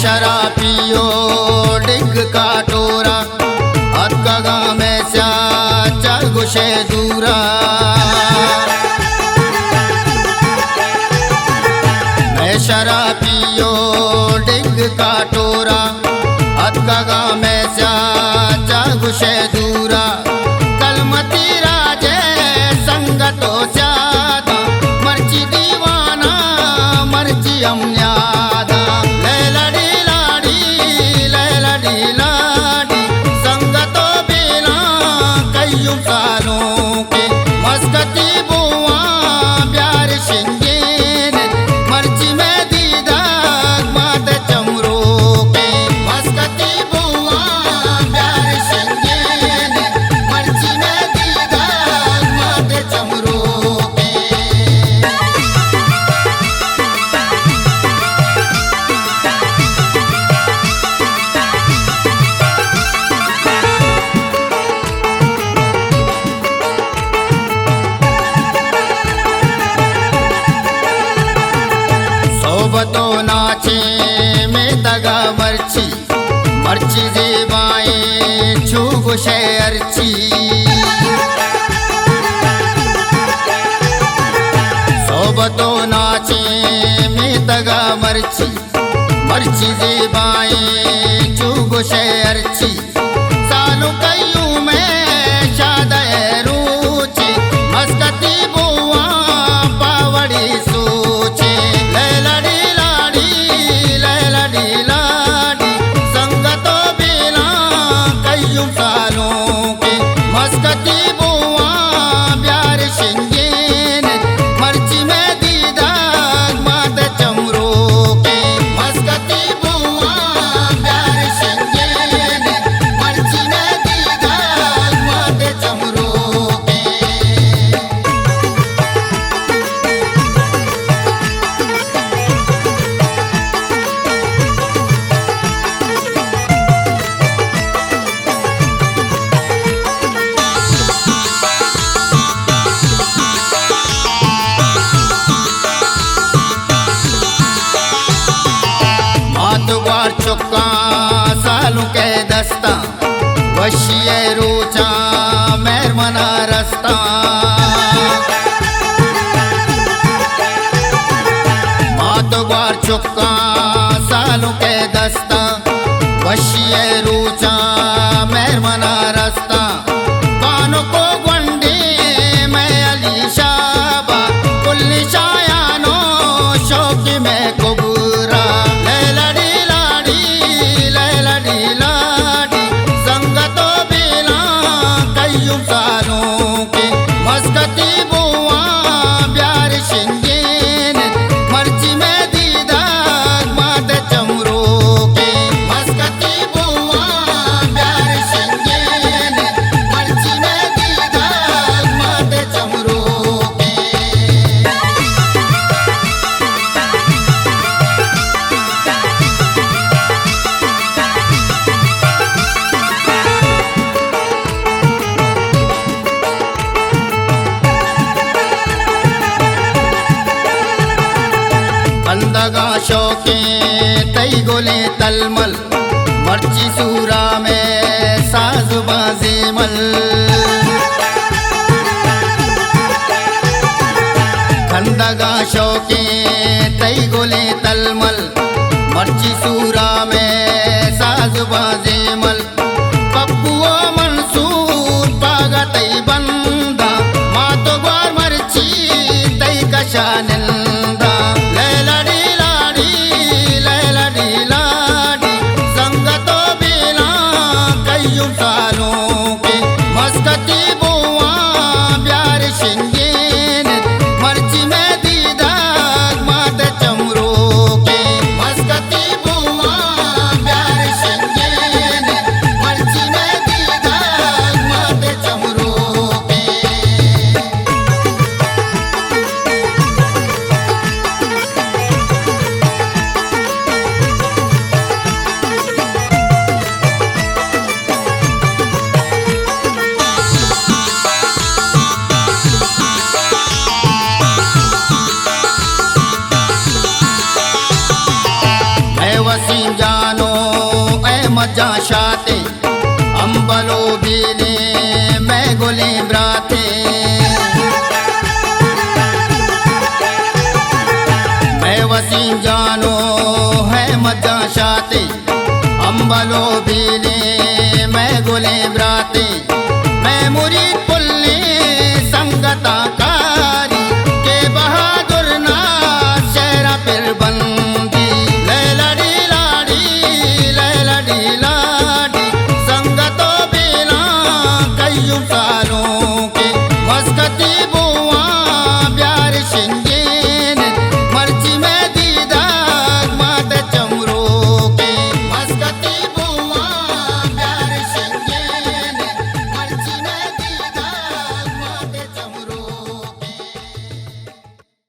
शराब पियो डिग का टोरा अक्का में स्या गुशे दूरा मैं शराब पियो डिग का टोरा अक्का में स्या गुशे दूरा कलमती राजे संगतो स्यादा मर्ची दीवाना मर्ची अम्यादा लैलड़ी लाड़ी संगतो बिना कईयों सालों के मस्कती बुआ प्यार शिंगेन मर्ची में दीदा मात चमरो के मस्कती बुआ प्यार शिंगेन मर्ची में दीदा मात चमरो के। सोबतो नाचे में दगा मर्ची मर्ची जेबाएं छू गुशे अर्ची सोबतो नाचे में दगा मर्ची मर्ची जेबाएं छू गुशे अर्ची सालू कयूं में शादय रूची मस्कती बुआ पावड़ी सोचे लैलड़ी लाड़ी संगतो बिना कईयों सालों के मस्कती बुआ प्यार शिंगेन मर्ची में दीदा मात चमरो के मस्कती बुआ प्यार शिंगेन मर्ची में दीदा मात चमरो के। मातवार चुक्का सालू के दस्ता वशिए रोचा मैर मना रस्ता मातवार चुक्का सालू के दस्ता वशिए रोचा मैर मना रस्ता कानों को गुंडी मैं अली शाबा कुल्ली शायानो शौकी में कुबूरा लैलड़ी लाड़ी संगतो बिना कईयों सालों के मस्कती बुआ प्यार शिंगेन मर्ची में दीदा मात चमरो के मस्कती बुआ प्यार शिंगेन मर्ची में दीदा मात चमरो के। बंदगा शौके तई गोले तलमल मर्ची सूरा में साज बाजेमल खंदगा शौके तई गोले तलमल मर्ची सूरा में साज बाजेमल पप्पुओ मंसूर पागा तई बंदा मातो ग्वार मर्ची तई कशानंदा लैलड़ी लाड़ी संगतो बिना कईयों सालों के मस्कती बुआ प्यार शिंगेन मर्ची में दीदा मात चमरो के मस्कती बुआ प्यार शिंगेन वसीम जानो अहमद जा शाते अम्बलो बीने मैं गोले ब्राते मैं वसीम जानो अहमद जा शाते अम्बलो बीने मैं गोले ब्राते मैं मुरीद पुल्ले संगता कारी के बहादुर ना शहरा फिर बंदी लैलड़ी लाड़ी संगतो बिना कयूं सा